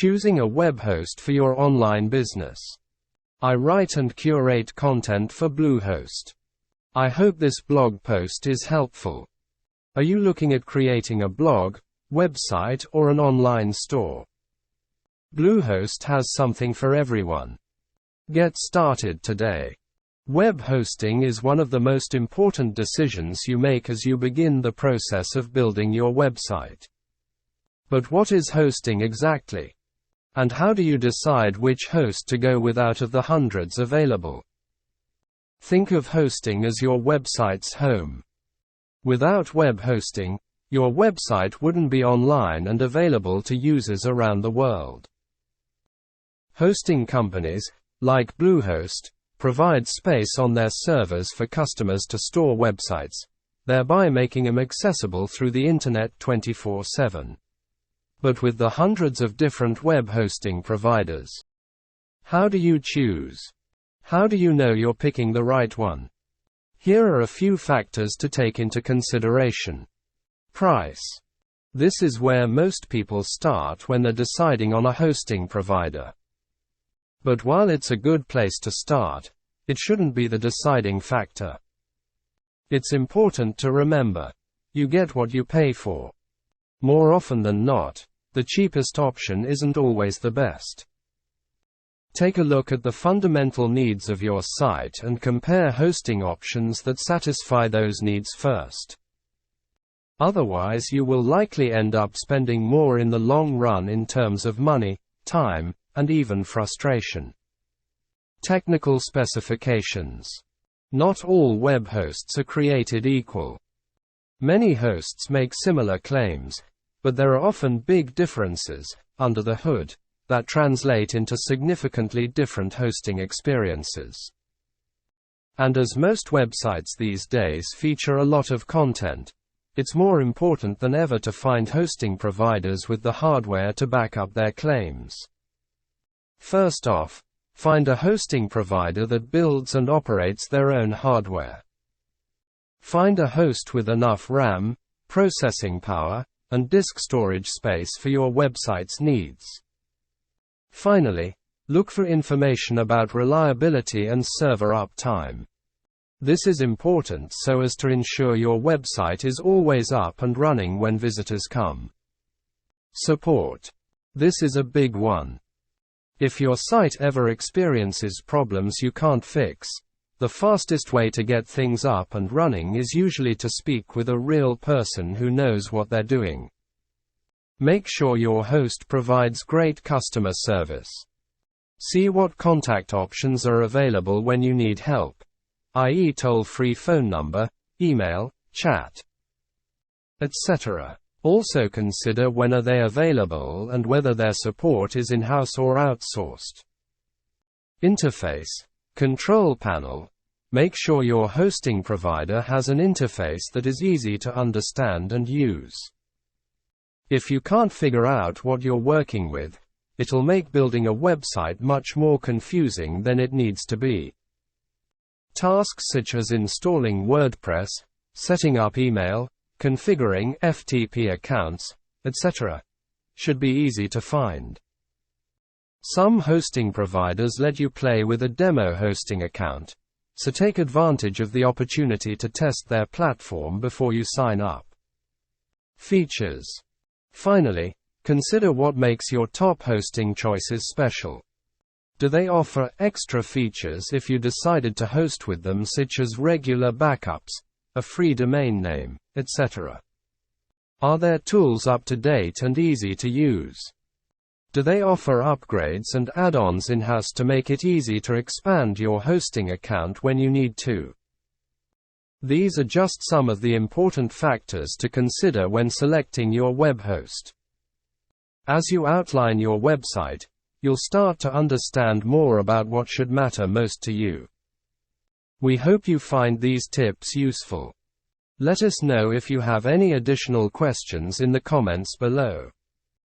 Choosing a web host for your online business. I write and curate content for Bluehost. I hope this blog post is helpful. Are you looking at creating a blog, website, or an online store? Bluehost has something for everyone. Get started today. Web hosting is one of the most important decisions you make as you begin the process of building your website. But what is hosting exactly? And how do you decide which host to go with out of the hundreds available? Think of hosting as your website's home. Without web hosting, your website wouldn't be online and available to users around the world. Hosting companies, like Bluehost, provide space on their servers for customers to store websites, thereby making them accessible through the internet 24/7. But with the hundreds of different web hosting providers, how do you choose? How do you know you're picking the right one? Here are a few factors to take into consideration. Price. This is where most people start when they're deciding on a hosting provider. But while it's a good place to start, it shouldn't be the deciding factor. It's important to remember, you get what you pay for. More often than not, the cheapest option isn't always the best. Take a look at the fundamental needs of your site and compare hosting options that satisfy those needs first. Otherwise, you will likely end up spending more in the long run in terms of money, time, and even frustration. Technical specifications. Not all web hosts are created equal. Many hosts make similar claims, but there are often big differences, under the hood, that translate into significantly different hosting experiences. And as most websites these days feature a lot of content, it's more important than ever to find hosting providers with the hardware to back up their claims. First off, find a hosting provider that builds and operates their own hardware. Find a host with enough RAM, processing power, and disk storage space for your website's needs. Finally, look for information about reliability and server uptime. This is important so as to ensure your website is always up and running when visitors come. Support. This is a big one. If your site ever experiences problems you can't fix, the fastest way to get things up and running is usually to speak with a real person who knows what they're doing. Make sure your host provides great customer service. See what contact options are available when you need help, i.e., toll-free phone number, email, chat, etc. Also consider when are they available and whether their support is in-house or outsourced. Interface. Control panel. Make sure your hosting provider has an interface that is easy to understand and use. If you can't figure out what you're working with, it'll make building a website much more confusing than it needs to be. Tasks such as installing WordPress, setting up email, configuring FTP accounts, etc., should be easy to find. Some hosting providers let you play with a demo hosting account, so take advantage of the opportunity to test their platform before you sign up. Features. Finally, consider what makes your top hosting choices special. Do they offer extra features if you decided to host with them, such as regular backups, a free domain name, etc.? Are their tools up to date and easy to use? Do they offer upgrades and add-ons in-house to make it easy to expand your hosting account when you need to? These are just some of the important factors to consider when selecting your web host. As you outline your website, you'll start to understand more about what should matter most to you. We hope you find these tips useful. Let us know if you have any additional questions in the comments below.